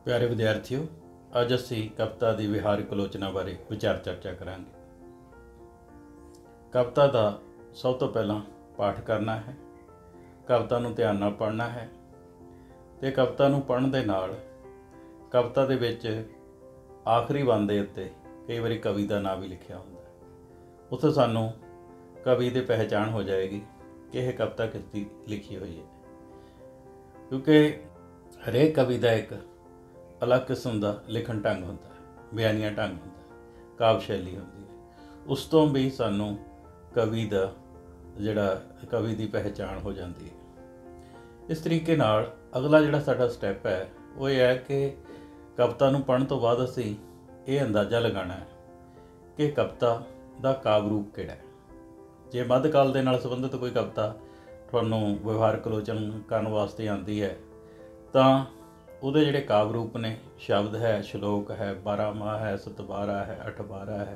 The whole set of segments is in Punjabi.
प्यारे विद्यार्थियों, अज असी कविता की विहारक आलोचना बारे विचार चर्चा करांगे। कविता का सब तो पहला पाठ करना है, कविता नूं ध्यान नाल पढ़ना है ते कविता नूं पढ़न दे नाल कविता दे विच आखिरी बंद दे उत्ते कई बारी कवि का नाम भी लिखिया हुंदा है। उत्थे सानूं कवि की पहचान हो जाएगी कि यह कविता किसकी लिखी हुई है, क्योंकि हरेक कवि का एक अलग किस्म का लिखण ढंग होंदा है, बयानिया ढंग होंदा है, काव्य शैली होंदी है। उस तो भी सानू कवि का जिहड़ा कवि की पहचान हो जाती है। इस तरीके नाल अगला जिहड़ा साडा स्टैप है वो ये है कि कविता नूं पढ़न तो बाद असीं ये अंदाज़ा लगाना है कि कविता का काव्य रूप किहड़ा है। जे मध्यकाल दे नाल संबंधित कोई कविता तुहानूं व्यवहारक आलोचना करन वास्ते आंदी है तां ਉਹਦੇ ਜਿਹੜੇ ਕਾਵ रूप ने शब्द है, श्लोक है, 12 माह है, 17 है, 8 है,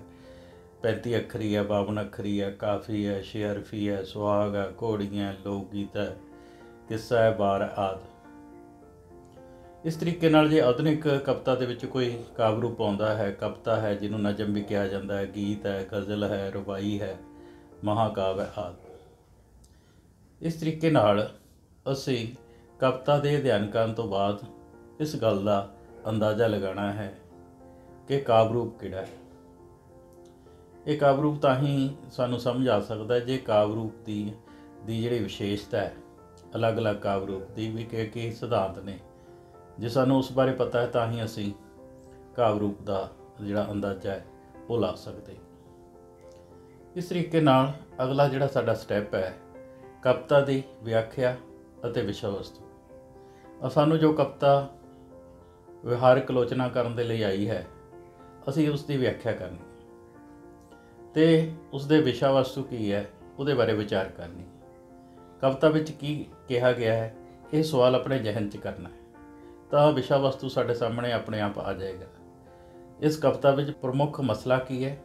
35 अखरी है, 52 अखरी है, काफ़ी है, शेरफी है, सुहाग है, घोड़ियाँ, लोक गीत है, किस्सा है, बार आदि। इस तरीके नाल जे आधुनिक कविता दे विच कोई काव रूप आउंदा है, कविता है जिन्हों नजम भी कहा जाता है, गीत है, गज़ल है, रुबाई है, महाकाव्य है आदि। इस तरीके नाल असीं कविता दे अध्ययन करन तो बाद इस गल का अंदाज़ा लगाना है कि काव्य रूप किहड़ा है। ये काव्य रूप तां ही सानूं समझ आ सकदा है जे काव्य रूप की जिहड़ी विशेषता है, अलग अलग काव्य रूप की भी कि सिद्धांत ने, जे सानूं उस बारे पता है तां ही असीं काव्य रूप का जिहड़ा अंदाज़ा है वो ला सकते। इस तरीके नाल अगला जिहड़ा साडा स्टैप है कविता की व्याख्या अते विषय वस्तु। सानूं जो कविता विहारक आलोचना करन दे लई आई है, असीं उसकी व्याख्या करनी ते उसदे विषय वस्तु की है उहदे बारे विचार करनी। कविता विच की कहा गया है ये सवाल अपने जहन च करना है तो विषय वस्तु साडे सामने अपने आप आ जाएगा। इस कविता विच प्रमुख मसला की है,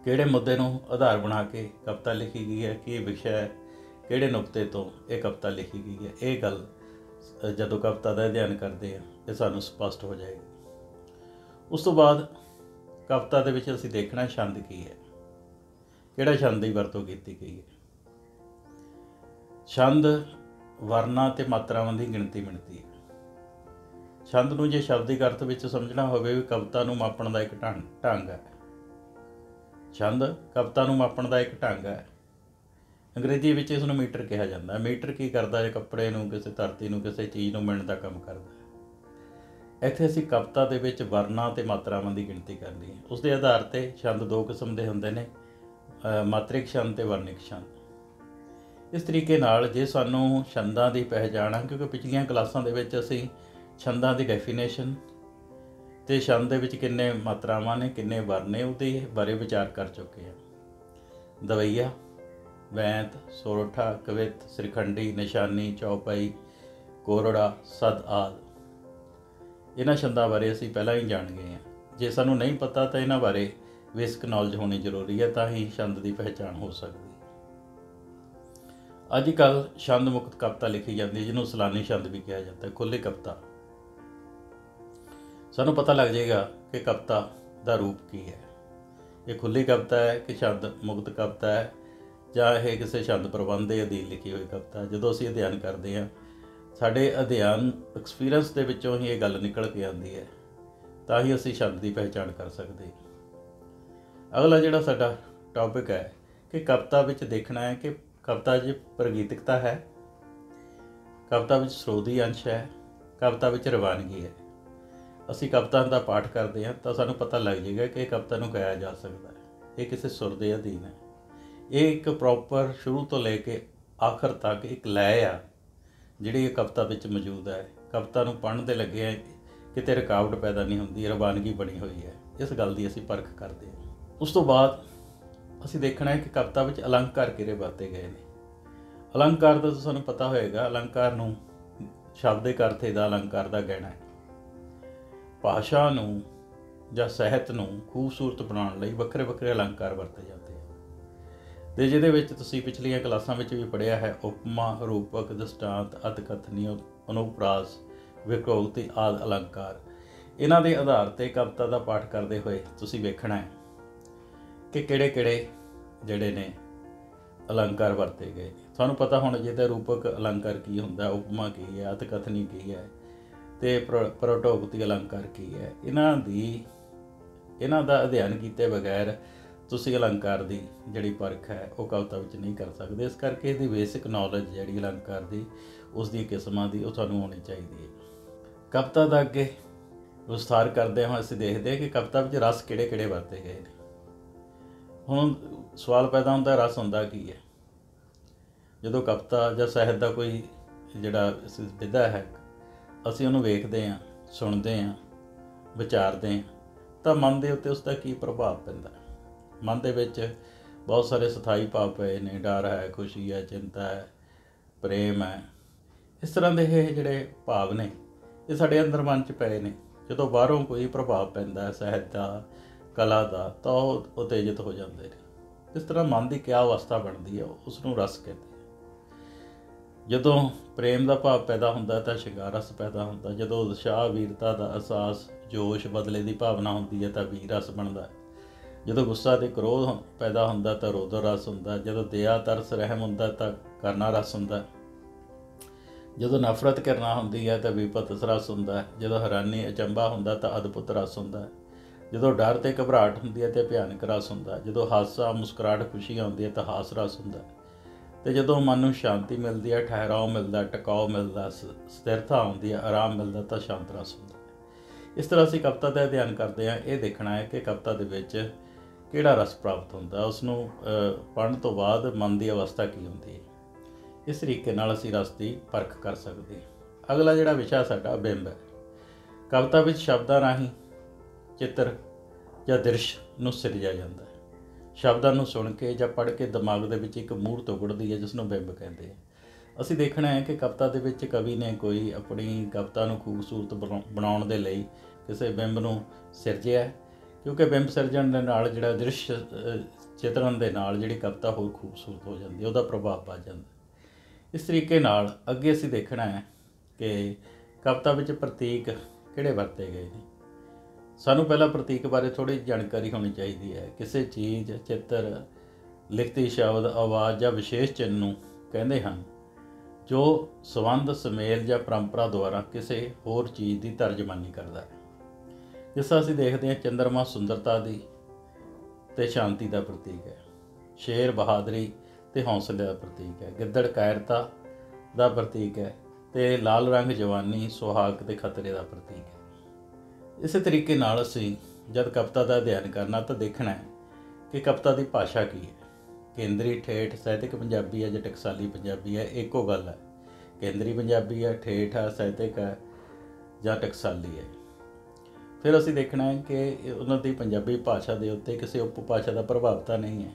किहड़े मुद्दे नूं आधार बना के कविता लिखी गई है, कि विषय किहड़े नुकते तो ये कविता लिखी गई है। ये गल जदों कविता का अध्ययन करते हैं ये सानूं स्पष्ट हो जाएगी। उस तो बाद कविता दे विच असीं देखना छंद की है, किहड़ा छंद की वरतों कीती गई है। छंद वर्णां ते मात्रावां की गिणती मिणती है। छंद नूं जे शब्दिक अर्थ विच समझना होवे भी कविता नूं मापण दा एक ढंग है। छंद कविता नूं मापण दा एक ढंग है। अंग्रेजी विच इस नूं मीटर कहा जाता है। मीटर की करता है, कपड़े नूं, किसी धरती नूं, किसी चीज़ नूं मिणन दा काम करता है। इत्थे असीं कविता दे विच वर्णां ते मात्रावां की गिणती करनी है। उस दे आधार ते छंद दो किस्म दे हुंदे ने, मात्रिक छंद ते वर्णिक छंद। इस तरीके नाल जे सानूं छंदां की पहचान है, क्योंकि पिछलियां क्लासां दे विच असीं छंदां की डेफिनेशन ते छंद दे विच किन्ने मात्रावां ने, किन्ने वर्ण ने, उहदे बारे विचार कर चुके हैं। दवैया, बैंत, सोरठा, कवित, श्रीखंडी, निशानी, चौपाई, कोरड़ा, सद आदि। इन्हां छंदां बारे असीं पहलां ही जान गए हैं। जे सानूं नहीं पता तो इन्हां बारे बेसिक नॉलेज होनी जरूरी है, तां ही छंद की पहचान हो सकती। अजकल छंद मुक्त कविता लिखी जाती है, जिन्होंने सलानी छंद भी कहा जाता है, खुली कविता। सानूं पता लग जाएगा कि कविता का रूप की है, ये खुली कविता है कि छंद मुक्त कविता है, ਜਾਂ ਇਹ ਕਿਸੇ छंद प्रबंध ਦੇ अधीन लिखी हुई कविता। ਜਦੋਂ ਅਸੀਂ अध्ययन करते हैं ਸਾਡੇ अध्ययन एक्सपीरियंस ਦੇ ਵਿੱਚੋਂ ही ये गल निकल के आती है, ਤਾਂ ही ਅਸੀਂ छंद की पहचान कर सकते। अगला ਜਿਹੜਾ ਸਾਡਾ टॉपिक है कि कविता ਵਿੱਚ देखना है कि कविता 'ਚ ਪ੍ਰਗੀਤਕਤਾ है, कविता ਵਿੱਚ ਸਰੋਦੀ अंश है, कविता ਵਿੱਚ रवानगी है। ਅਸੀਂ कविता का पाठ करते हैं तो ਸਾਨੂੰ पता लग जाएगा कि कविता ਨੂੰ गाया जा सकता है, ये किसी सुर के अधीन है। ये एक प्रॉपर शुरू तो लेके आखिर तक एक लय आ जिहड़ी कविता विच मौजूद है। कविता नूं पढ़न दे लगे है किते रुकावट पैदा नहीं होंदी, रवानगी बनी हुई है। इस गल की असीं परख करते हैं। उस तो बाद असीं देखना है कि कविता विच अलंकार किहड़े वरते गए ने। अलंकार दा तां सानूं पता होएगा, अलंकार नूं शाब्दिक अर्थ इहदा अलंकार दा गहना है। भाषा नूं जां ਸਾਹਿਤ नूं खूबसूरत बनाउण लई वक्रे वक्रे अलंकार वरते जाते हैं। ਤੇ ਜਿਹਦੇ ਵਿੱਚ ਤੁਸੀਂ ਪਿਛਲੀਆਂ ਕਲਾਸਾਂ ਵਿੱਚ ਵੀ ਪੜ੍ਹਿਆ ਹੈ, ਉਪਮਾ, ਰੂਪਕ, ਦ੍ਰਿਸ਼ਟਾਂਤ, ਅਤਕਥਨੀ, ਅਨੁਪਰਾਸ, ਵਿਕਰੋਕਤੀ ਆਦਿ ਅਲੰਕਾਰ। ਇਹਨਾਂ ਦੇ ਆਧਾਰ 'ਤੇ ਕਵਿਤਾ ਦਾ ਪਾਠ ਕਰਦੇ ਹੋਏ ਤੁਸੀਂ ਵੇਖਣਾ ਹੈ ਕਿ ਕਿਹੜੇ ਜਿਹੜੇ ਨੇ ਅਲੰਕਾਰ ਵਰਤੇ ਗਏ ਨੇ। ਤੁਹਾਨੂੰ ਪਤਾ ਹੋਣਾ ਚਾਹੀਦਾ ਰੂਪਕ ਅਲੰਕਾਰ ਕੀ ਹੁੰਦਾ, ਉਪਮਾ ਕੀ ਹੈ, ਅਤਕਥਨੀ ਕੀ ਹੈ ਅਤੇ ਪ੍ਰਟੋਕਤੀ ਅਲੰਕਾਰ ਕੀ ਹੈ। ਇਹਨਾਂ ਦਾ ਅਧਿਐਨ ਕੀਤੇ ਬਗੈਰ ਤੁਸੀਂ ਅਲੰਕਾਰ ਦੀ ਜਿਹੜੀ ਪਰਖ ਹੈ ਉਹ ਕਵਿਤਾ ਵਿੱਚ ਨਹੀਂ ਕਰ ਸਕਦੇ। ਇਸ ਕਰਕੇ ਇਹਦੀ ਬੇਸਿਕ ਨੌਲੇਜ ਜਿਹੜੀ ਅਲੰਕਾਰ ਦੀ, ਉਸ ਦੀਆਂ ਕਿਸਮਾਂ ਦੀ, ਉਹ ਤੁਹਾਨੂੰ ਹੋਣੀ ਚਾਹੀਦੀ ਹੈ। ਕਵਿਤਾ ਦਾ ਅੱਗੇ ਵਿਸਥਾਰ ਕਰਦੇ ਹਾਂ ਅਸੀਂ ਦੇਖਦੇ ਹਾਂ ਕਿ ਕਵਿਤਾ ਵਿੱਚ ਰਸ ਕਿਹੜੇ ਵਰਤੇ ਗਏ ਨੇ। ਹੁਣ ਸਵਾਲ ਪੈਦਾ ਹੁੰਦਾ ਰਸ ਹੁੰਦਾ ਕੀ ਹੈ। ਜਦੋਂ ਕਵਿਤਾ ਜਾਂ ਸਾਹਿਤ ਦਾ ਕੋਈ ਜਿਹੜਾ ਵਿਧਾ ਹੈ ਅਸੀਂ ਉਹਨੂੰ ਵੇਖਦੇ ਹਾਂ, ਸੁਣਦੇ ਹਾਂ, ਵਿਚਾਰਦੇ ਹਾਂ ਤਾਂ ਮਨ ਦੇ ਉੱਤੇ ਉਸ ਦਾ ਕੀ ਪ੍ਰਭਾਵ ਪੈਂਦਾ। ਮਨ ਦੇ ਵਿੱਚ ਬਹੁਤ ਸਾਰੇ ਸਥਾਈ ਭਾਵ ਪਏ ਨੇ, ਡਰ ਹੈ, ਖੁਸ਼ੀ ਹੈ, ਚਿੰਤਾ ਹੈ, ਪ੍ਰੇਮ ਹੈ। ਇਸ ਤਰ੍ਹਾਂ ਦੇ ਇਹ ਜਿਹੜੇ ਭਾਵ ਨੇ ਇਹ ਸਾਡੇ ਅੰਦਰ ਮਨ 'ਚ ਪਏ ਨੇ। ਜਦੋਂ ਬਾਹਰੋਂ ਕੋਈ ਪ੍ਰਭਾਵ ਪੈਂਦਾ ਹੈ ਸਾਹਿਤ ਦਾ, ਕਲਾ ਦਾ, ਤਾਂ ਉਹ ਉਤੇਜਿਤ ਹੋ ਜਾਂਦੇ ਨੇ। ਇਸ ਤਰ੍ਹਾਂ ਮਨ ਦੀ ਕਿਆ ਅਵਸਥਾ ਬਣਦੀ ਹੈ ਉਸ ਨੂੰ ਰਸ ਕਹਿੰਦੇ। ਜਦੋਂ ਪ੍ਰੇਮ ਦਾ ਭਾਵ ਪੈਦਾ ਹੁੰਦਾ ਤਾਂ ਸ਼ਿੰਗਾਰ ਰਸ ਪੈਦਾ ਹੁੰਦਾ। ਜਦੋਂ ਉਤਸ਼ਾਹ, ਵੀਰਤਾ ਦਾ ਅਹਿਸਾਸ, ਜੋਸ਼, ਬਦਲੇ ਦੀ ਭਾਵਨਾ ਹੁੰਦੀ ਹੈ ਤਾਂ ਵੀਰ ਰਸ ਬਣਦਾ। ਜਦੋਂ ਗੁੱਸਾ ਅਤੇ ਕ੍ਰੋਧ ਪੈਦਾ ਹੁੰਦਾ ਤਾਂ ਰੋਦਰ ਰਸ ਹੁੰਦਾ। ਜਦੋਂ ਦਇਆ, ਤਰਸ, ਰਹਿਮ ਹੁੰਦਾ ਤਾਂ ਕਰਨਾ ਰਸ ਹੁੰਦਾ। ਜਦੋਂ ਨਫ਼ਰਤ ਕਰਨਾ ਹੁੰਦੀ ਹੈ ਤਾਂ ਵਿਪਤ ਰਸ ਹੁੰਦਾ। ਜਦੋਂ ਹੈਰਾਨੀ, ਅਚੰਭਾ ਹੁੰਦਾ ਤਾਂ ਅਦਭੁਤ ਰਸ ਹੁੰਦਾ। ਜਦੋਂ ਡਰ ਅਤੇ ਘਬਰਾਹਟ ਹੁੰਦੀ ਹੈ ਤਾਂ ਭਿਆਨਕ ਰਸ ਹੁੰਦਾ। ਜਦੋਂ ਹਾਸਾ, ਮੁਸਕਰਾਹਟ, ਖੁਸ਼ੀ ਆਉਂਦੀ ਹੈ ਤਾਂ ਹਾਸ ਰਸ ਹੁੰਦਾ। ਅਤੇ ਜਦੋਂ ਮਨ ਨੂੰ ਸ਼ਾਂਤੀ ਮਿਲਦੀ ਹੈ, ਠਹਿਰਾਓ ਮਿਲਦਾ, ਟਿਕਾਓ ਮਿਲਦਾ, ਸਥਿਰਤਾ ਆਉਂਦੀ ਹੈ, ਆਰਾਮ ਮਿਲਦਾ ਤਾਂ ਸ਼ਾਂਤ ਰਸ ਹੁੰਦਾ। ਇਸ ਤਰ੍ਹਾਂ ਅਸੀਂ ਕਵਿਤਾ ਦਾ ਅਧਿਐਨ ਕਰਦੇ ਹਾਂ। ਇਹ ਦੇਖਣਾ ਹੈ ਕਿ ਕਵਿਤਾ ਦੇ ਵਿੱਚ ਕਿਹੜਾ ਰਸ ਪ੍ਰਾਪਤ ਹੁੰਦਾ, ਉਸ ਨੂੰ ਪੜ੍ਹਨ ਤੋਂ ਬਾਅਦ ਮਨ ਦੀ ਅਵਸਥਾ ਕੀ ਹੁੰਦੀ ਹੈ। ਇਸ ਤਰੀਕੇ ਨਾਲ ਅਸੀਂ ਰਸ ਦੀ ਪਰਖ ਕਰ ਸਕਦੇ ਹਾਂ। ਅਗਲਾ ਜਿਹੜਾ ਵਿਸ਼ਾ ਸਾਡਾ ਬਿੰਬ ਹੈ। ਕਵਿਤਾ ਵਿੱਚ ਸ਼ਬਦਾਂ ਰਾਹੀਂ ਚਿੱਤਰ ਜਾਂ ਦ੍ਰਿਸ਼ ਨੂੰ ਸਿਰਜਿਆ ਜਾਂਦਾ ਹੈ। ਸ਼ਬਦਾਂ ਨੂੰ ਸੁਣ ਕੇ ਜਾਂ ਪੜ੍ਹ ਕੇ ਦਿਮਾਗ ਦੇ ਵਿੱਚ ਇੱਕ ਮੂਰਤ ਉਗੜਦੀ ਹੈ ਜਿਸ ਨੂੰ ਬਿੰਬ ਕਹਿੰਦੇ ਆ। ਅਸੀਂ ਦੇਖਣਾ ਹੈ ਕਿ ਕਵਿਤਾ ਦੇ ਵਿੱਚ ਕਵੀ ਨੇ ਕੋਈ ਆਪਣੀ ਕਵਿਤਾ ਨੂੰ ਖੂਬਸੂਰਤ ਬਣਾਉਣ ਦੇ ਲਈ ਕਿਸੇ ਬਿੰਬ ਨੂੰ ਸਿਰਜਿਆ, ਕਿਉਂਕਿ ਬਿੰਬ ਸਿਰਜਣ ਦੇ ਨਾਲ ਜਿਹੜਾ ਦ੍ਰਿਸ਼ ਚਿਤਰਨ ਦੇ ਨਾਲ ਜਿਹੜੀ ਕਵਿਤਾ ਹੋਰ ਖੂਬਸੂਰਤ ਹੋ ਜਾਂਦੀ, ਉਹਦਾ ਪ੍ਰਭਾਵ ਪਾ ਜਾਂਦਾ। ਇਸ ਤਰੀਕੇ ਨਾਲ ਅੱਗੇ ਅਸੀਂ ਦੇਖਣਾ ਹੈ ਕਿ ਕਵਿਤਾ ਵਿੱਚ ਪ੍ਰਤੀਕ ਕਿਹੜੇ ਵਰਤੇ ਗਏ ਨੇ। ਸਾਨੂੰ ਪਹਿਲਾਂ ਪ੍ਰਤੀਕ ਬਾਰੇ ਥੋੜ੍ਹੀ ਜਾਣਕਾਰੀ ਹੋਣੀ ਚਾਹੀਦੀ ਹੈ। ਕਿਸੇ ਚੀਜ਼, ਚਿੱਤਰ, ਲਿਖਤੀ ਸ਼ਬਦ, ਆਵਾਜ਼ ਜਾਂ ਵਿਸ਼ੇਸ਼ ਚਿੰਨ੍ਹ ਨੂੰ ਕਹਿੰਦੇ ਹਨ ਜੋ ਸੰਬੰਧ, ਸੁਮੇਲ ਜਾਂ ਪਰੰਪਰਾ ਦੁਆਰਾ ਕਿਸੇ ਹੋਰ ਚੀਜ਼ ਦੀ ਤਰਜਮਾਨੀ ਕਰਦਾ ਹੈ। ਜਿਸ ਤਰ੍ਹਾਂ ਅਸੀਂ ਦੇਖਦੇ ਹਾਂ ਚੰਦਰਮਾ ਸੁੰਦਰਤਾ ਦੀ ਅਤੇ ਸ਼ਾਂਤੀ ਦਾ ਪ੍ਰਤੀਕ ਹੈ। ਸ਼ੇਰ ਬਹਾਦਰੀ ਅਤੇ ਹੌਸਲੇ ਦਾ ਪ੍ਰਤੀਕ ਹੈ। ਗਿੱਦੜ ਕਾਇਰਤਾ ਦਾ ਪ੍ਰਤੀਕ ਹੈ ਅਤੇ ਲਾਲ ਰੰਗ ਜਵਾਨੀ, ਸੁਹਾਗ ਅਤੇ ਖਤਰੇ ਦਾ ਪ੍ਰਤੀਕ ਹੈ। ਇਸੇ ਤਰੀਕੇ ਨਾਲ ਅਸੀਂ ਜਦ ਕਵਿਤਾ ਦਾ ਅਧਿਐਨ ਕਰਨਾ ਤਾਂ ਦੇਖਣਾ ਹੈ ਕਿ ਕਵਿਤਾ ਦੀ ਭਾਸ਼ਾ ਕੀ ਹੈ। ਕੇਂਦਰੀ, ਠੇਠ, ਸਾਹਿਤਕ ਪੰਜਾਬੀ ਹੈ ਜਾਂ ਟਕਸਾਲੀ ਪੰਜਾਬੀ ਹੈ, ਇੱਕੋ ਗੱਲ ਹੈ। ਕੇਂਦਰੀ ਪੰਜਾਬੀ ਹੈ, ਠੇਠ ਹੈ, ਸਾਹਿਤਕ ਹੈ ਜਾਂ ਟਕਸਾਲੀ ਹੈ। ਫਿਰ ਅਸੀਂ ਦੇਖਣਾ ਹੈ ਕਿ ਉਹਨਾਂ ਦੀ ਪੰਜਾਬੀ ਭਾਸ਼ਾ ਦੇ ਉੱਤੇ ਕਿਸੇ ਉਪਭਾਸ਼ਾ ਦਾ ਪ੍ਰਭਾਵ ਤਾਂ ਨਹੀਂ ਹੈ।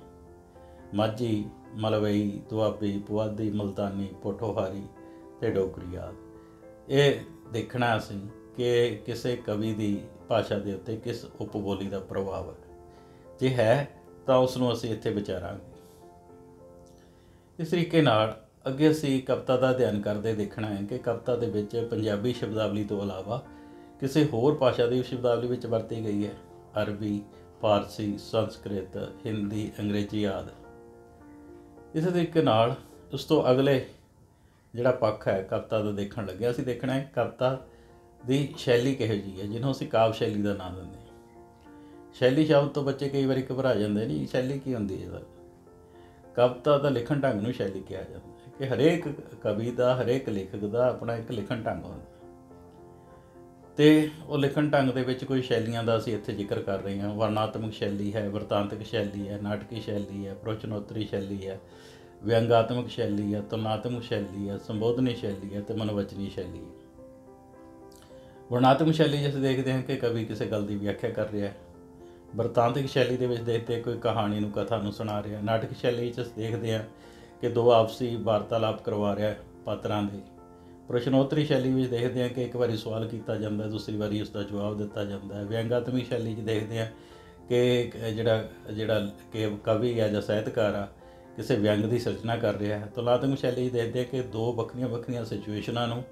ਮਾਝੀ, ਮਲਵਈ, ਦੁਆਬੀ, ਪੁਆਧੀ, ਮੁਲਤਾਨੀ, ਪੋਠੋਹਾਰੀ ਅਤੇ ਡੋਗਰੀ ਆਦਿ। ਇਹ ਦੇਖਣਾ ਅਸੀਂ ਕਿ ਕਿਸੇ ਕਵੀ ਦੀ ਭਾਸ਼ਾ ਦੇ ਉੱਤੇ ਕਿਸ ਉਪਬੋਲੀ ਦਾ ਪ੍ਰਭਾਵ ਹੈ। ਜੇ ਹੈ ਤਾਂ ਉਸ ਨੂੰ ਅਸੀਂ ਇੱਥੇ ਵਿਚਾਰਾਂਗੇ। ਇਸ ਤਰੀਕੇ ਨਾਲ ਅੱਗੇ ਅਸੀਂ ਕਵਿਤਾ ਦਾ ਅਧਿਐਨ ਕਰਦੇ ਦੇਖਣਾ ਹੈ ਕਿ ਕਵਿਤਾ ਦੇ ਵਿੱਚ ਪੰਜਾਬੀ ਸ਼ਬਦਾਵਲੀ ਤੋਂ ਇਲਾਵਾ ਕਿਸੇ ਹੋਰ ਭਾਸ਼ਾ ਦੀ ਸ਼ਬਦਾਵਲੀ ਵਿੱਚ ਵਰਤੀ ਗਈ ਹੈ। ਅਰਬੀ, ਫਾਰਸੀ, ਸੰਸਕ੍ਰਿਤ, ਹਿੰਦੀ, ਅੰਗਰੇਜ਼ੀ ਆਦਿ। ਇਸੇ ਤਰੀਕੇ ਨਾਲ ਉਸ ਤੋਂ ਅਗਲੇ ਜਿਹੜਾ ਪੱਖ ਹੈ ਕਵਿਤਾ ਦਾ ਦੇਖਣ ਲੱਗਿਆ, ਅਸੀਂ ਦੇਖਣਾ ਹੈ ਕਵਿਤਾ ਦੀ ਸ਼ੈਲੀ ਕਿਹੋ ਜਿਹੀ ਹੈ, ਜਿਹਨੂੰ ਅਸੀਂ ਕਾਵਿ ਸ਼ੈਲੀ ਦਾ ਨਾਂ ਦਿੰਦੇ ਹਾਂ। ਸ਼ੈਲੀ ਸ਼ਬਦ ਤੋਂ ਬੱਚੇ ਕਈ ਵਾਰੀ ਘਬਰਾ ਜਾਂਦੇ ਨੇ, ਸ਼ੈਲੀ ਕੀ ਹੁੰਦੀ ਹੈ। ਕਵਿਤਾ ਦਾ ਲਿਖਣ ਢੰਗ ਨੂੰ ਸ਼ੈਲੀ ਕਿਹਾ ਜਾਂਦਾ ਹੈ ਕਿ ਹਰੇਕ ਕਵੀ ਦਾ, ਹਰੇਕ ਲੇਖਕ ਦਾ ਆਪਣਾ ਇੱਕ ਲਿਖਣ ਢੰਗ ਹੁੰਦਾ ਅਤੇ ਉਹ ਲਿਖਣ ਢੰਗ ਦੇ ਵਿੱਚ ਕੋਈ ਸ਼ੈਲੀਆਂ ਦਾ ਅਸੀਂ ਇੱਥੇ ਜ਼ਿਕਰ ਕਰ ਰਹੇ ਹਾਂ। ਵਰਣਾਤਮਕ ਸ਼ੈਲੀ ਹੈ, ਵਰਤਾਂਤਕ ਸ਼ੈਲੀ ਹੈ, ਨਾਟਕੀ ਸ਼ੈਲੀ ਹੈ, ਪ੍ਰਵਚਨੋਤਰੀ ਸ਼ੈਲੀ ਹੈ, ਵਿਅੰਗਾਤਮਕ ਸ਼ੈਲੀ ਹੈ, ਤੁਲਨਾਤਮਕ ਸ਼ੈਲੀ ਹੈ, ਸੰਬੋਧਨੀ ਸ਼ੈਲੀ ਹੈ ਅਤੇ ਮਨੋਵਚਨੀ ਸ਼ੈਲੀ ਹੈ। ਵਰਣਾਤਮਕ ਸ਼ੈਲੀ ਜਿਸ ਦੇਖਦੇ ਹਾਂ ਕਿ ਕਵੀ ਕਿਸੇ ਗੱਲ ਦੀ ਵਿਆਖਿਆ ਕਰ ਰਿਹਾ ਹੈ। ਵਰਤਾਂਤਿਕ ਸ਼ੈਲੀ ਦੇ ਵਿੱਚ ਦੇਖਦੇ ਕੋਈ ਕਹਾਣੀ ਨੂੰ, ਕਥਾ ਨੂੰ ਸੁਣਾ ਰਿਹਾ। ਨਾਟਕ ਸ਼ੈਲੀ 'ਚ ਦੇਖਦੇ ਹਾਂ ਕਿ ਦੋ ਆਪਸੀ ਵਾਰਤਾਲਾਪ ਕਰਵਾ ਰਿਹਾ ਪਾਤਰਾਂ ਦੇ। ਪ੍ਰਸ਼ਨੋਤਰੀ ਸ਼ੈਲੀ ਵਿੱਚ ਦੇਖਦੇ ਹਾਂ ਕਿ ਇੱਕ ਵਾਰੀ ਸਵਾਲ ਕੀਤਾ ਜਾਂਦਾ, ਦੂਸਰੀ ਵਾਰੀ ਉਸਦਾ ਜਵਾਬ ਦਿੱਤਾ ਜਾਂਦਾ ਹੈ। ਵਿਅੰਗਾਤਮਕ ਸ਼ੈਲੀ 'ਚ ਦੇਖਦੇ ਹਾਂ ਕਿ ਜਿਹੜਾ ਕਿ ਕਵੀ ਹੈ ਜਾਂ ਸਾਹਿਤਕਾਰ ਆ ਕਿਸੇ ਵਿਅੰਗ ਦੀ ਸਿਰਜਣਾ ਕਰ ਰਿਹਾ ਹੈ। ਤੁਲਨਾਤਮਕ ਸ਼ੈਲੀ 'ਚ ਦੇਖਦੇ ਹਾਂ ਕਿ ਦੋ ਵੱਖਰੀਆਂ ਸਿਚੁਏਸ਼ਨਾਂ ਨੂੰ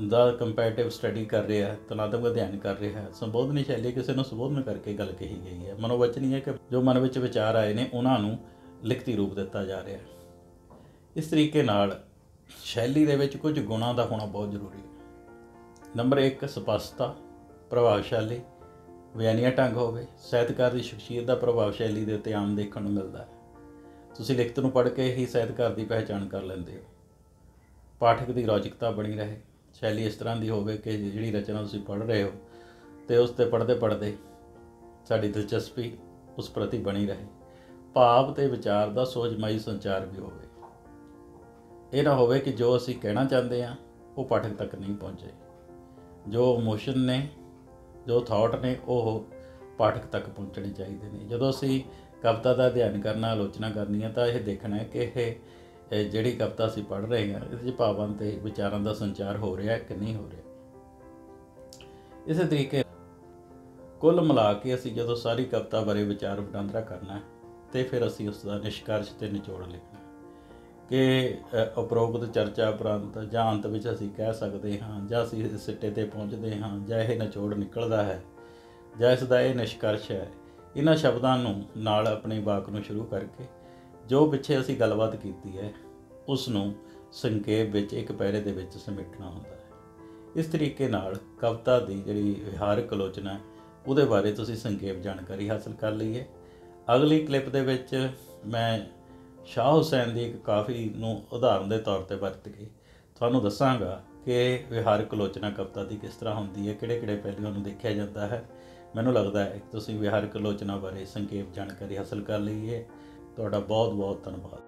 ਦਾ ਕੰਪੈਰੇਟਿਵ ਸਟੱਡੀ ਕਰ ਰਿਹਾ ਹੈ, ਤਨਾਤਮਕ ਅਧਿਐਨ ਕਰ ਰਿਹਾ ਹੈ। ਸੰਬੋਧਨੀ ਸ਼ੈਲੀ ਕਿਸੇ ਨੂੰ ਸੰਬੋਧਨ ਕਰਕੇ ਗੱਲ ਕਹੀ ਗਈ ਹੈ। ਮਨੋਵਚਨੀ ਹੈ ਕਿ ਜੋ ਮਨ ਵਿੱਚ ਵਿਚਾਰ ਆਏ ਨੇ ਉਹਨਾਂ ਨੂੰ ਲਿਖਤੀ ਰੂਪ ਦਿੱਤਾ ਜਾ ਰਿਹਾ ਹੈ। ਇਸ ਤਰੀਕੇ ਨਾਲ ਸ਼ੈਲੀ ਦੇ ਵਿੱਚ ਕੁਝ ਗੁਣਾਂ ਦਾ ਹੋਣਾ ਬਹੁਤ ਜ਼ਰੂਰੀ ਹੈ। ਨੰਬਰ 1 ਸਪਸ਼ਟਤਾ, ਪ੍ਰਭਾਵਸ਼ਾਲੀ ਬਿਆਨੀਆ ਢੰਗ ਹੋਵੇ। ਸਾਹਿਤਕਾਰ ਦੀ ਸ਼ਖਸੀਅਤ ਦਾ ਪ੍ਰਭਾਵ ਸ਼ੈਲੀ ਦੇ ਉੱਤੇ ਆਮ ਦੇਖਣ ਨੂੰ ਮਿਲਦਾ ਹੈ। ਤੁਸੀਂ ਲਿਖਤ ਨੂੰ ਪੜ੍ਹ ਕੇ ਹੀ ਸਾਹਿਤਕਾਰ ਦੀ ਪਹਿਚਾਣ ਕਰ ਲੈਂਦੇ ਹੋ। ਪਾਠਕ ਦੀ ਰੌਚਿਕਤਾ ਬਣੀ ਰਹੇ। ਸ਼ੈਲੀ ਇਸ ਤਰ੍ਹਾਂ ਦੀ ਹੋਵੇ ਕਿ ਜਿਹੜੀ ਰਚਨਾ ਤੁਸੀਂ ਪੜ੍ਹ ਰਹੇ ਹੋ ਅਤੇ ਉਸ 'ਤੇ ਪੜ੍ਹਦੇ ਸਾਡੀ ਦਿਲਚਸਪੀ ਉਸ ਪ੍ਰਤੀ ਬਣੀ ਰਹੇ। ਭਾਵ ਅਤੇ ਵਿਚਾਰ ਦਾ ਸੋਝਮਈ ਸੰਚਾਰ ਵੀ ਹੋਵੇ। ਇਹ ਨਾ ਹੋਵੇ ਕਿ ਜੋ ਅਸੀਂ ਕਹਿਣਾ ਚਾਹੁੰਦੇ ਹਾਂ ਉਹ ਪਾਠਕ ਤੱਕ ਨਹੀਂ ਪਹੁੰਚੇ। ਜੋ ਇਮੋਸ਼ਨ ਨੇ, ਜੋ ਥਾਟ ਨੇ, ਉਹ ਪਾਠਕ ਤੱਕ ਪਹੁੰਚਣੇ ਚਾਹੀਦੇ ਨੇ। ਜਦੋਂ ਅਸੀਂ ਕਵਿਤਾ ਦਾ ਅਧਿਐਨ ਕਰਨਾ, ਆਲੋਚਨਾ ਕਰਨੀ ਹੈ ਤਾਂ ਇਹ ਦੇਖਣਾ ਹੈ ਕਿ ਇਹ ਜਿਹੜੀ ਕਵਿਤਾ ਅਸੀਂ ਪੜ੍ਹ ਰਹੇ ਹਾਂ ਇਹਦੇ 'ਚ ਭਾਵਾਂ ਅਤੇ ਵਿਚਾਰਾਂ ਦਾ ਸੰਚਾਰ ਹੋ ਰਿਹਾ ਕਿ ਨਹੀਂ ਹੋ ਰਿਹਾ। ਇਸੇ ਤਰੀਕੇ ਕੁੱਲ ਮਿਲਾ ਕੇ ਅਸੀਂ ਜਦੋਂ ਸਾਰੀ ਕਵਿਤਾ ਬਾਰੇ ਵਿਚਾਰ ਵਟਾਂਦਰਾ ਕਰਨਾ ਅਤੇ ਫਿਰ ਅਸੀਂ ਉਸ ਦਾ ਨਿਸ਼ਕਰਸ਼ ਅਤੇ ਨਿਚੋੜ ਲਿਖਣਾ ਕਿ ਉਪਰੋਕਤ ਚਰਚਾ ਉਪਰੰਤ ਜਾਂ ਅੰਤ ਵਿੱਚ ਅਸੀਂ ਕਹਿ ਸਕਦੇ ਹਾਂ ਜਾਂ ਅਸੀਂ ਇਸ ਸਿੱਟੇ 'ਤੇ ਪਹੁੰਚਦੇ ਹਾਂ ਜਾਂ ਇਹ ਨਿਚੋੜ ਨਿਕਲਦਾ ਹੈ ਜਾਂ ਇਸ ਦਾ ਇਹ ਨਿਸ਼ਕਰਸ਼ ਹੈ। ਇਹਨਾਂ ਸ਼ਬਦਾਂ ਨੂੰ ਨਾਲ ਆਪਣੀ ਵਾਕ ਨੂੰ ਸ਼ੁਰੂ ਕਰਕੇ ਜੋ ਪਿੱਛੇ ਅਸੀਂ ਗੱਲਬਾਤ ਕੀਤੀ ਹੈ ਉਸ ਨੂੰ ਸੰਖੇਪ ਵਿੱਚ ਇੱਕ ਪੈਰੇ ਦੇ ਵਿੱਚ ਸਮੇਟਣਾ ਹੁੰਦਾ ਹੈ। ਇਸ ਤਰੀਕੇ ਨਾਲ ਕਵਿਤਾ ਦੀ ਜਿਹੜੀ ਵਿਹਾਰਕ ਆਲੋਚਨਾ ਉਹਦੇ ਬਾਰੇ ਤੁਸੀਂ ਸੰਖੇਪ ਜਾਣਕਾਰੀ ਹਾਸਲ ਕਰ ਲਈ ਹੈ। ਅਗਲੀ ਕਲਿੱਪ ਦੇ ਵਿੱਚ ਮੈਂ ਸ਼ਾਹ ਹੁਸੈਨ ਦੀ ਇੱਕ ਕਾਫੀ ਨੂੰ ਉਦਾਹਰਨ ਦੇ ਤੌਰ 'ਤੇ ਵਰਤ ਕੇ ਤੁਹਾਨੂੰ ਦੱਸਾਂਗਾ ਕਿ ਵਿਹਾਰਕ ਆਲੋਚਨਾ ਕਵਿਤਾ ਦੀ ਕਿਸ ਤਰ੍ਹਾਂ ਹੁੰਦੀ ਹੈ, ਕਿਹੜੇ ਪਹਿਲੂਆਂ ਨੂੰ ਦੇਖਿਆ ਜਾਂਦਾ ਹੈ। ਮੈਨੂੰ ਲੱਗਦਾ ਹੈ ਤੁਸੀਂ ਵਿਹਾਰਕ ਆਲੋਚਨਾ ਬਾਰੇ ਸੰਖੇਪ ਜਾਣਕਾਰੀ ਹਾਸਲ ਕਰ ਲਈ ਹੈ। ਤੁਹਾਡਾ ਬਹੁਤ ਬਹੁਤ ਧੰਨਵਾਦ।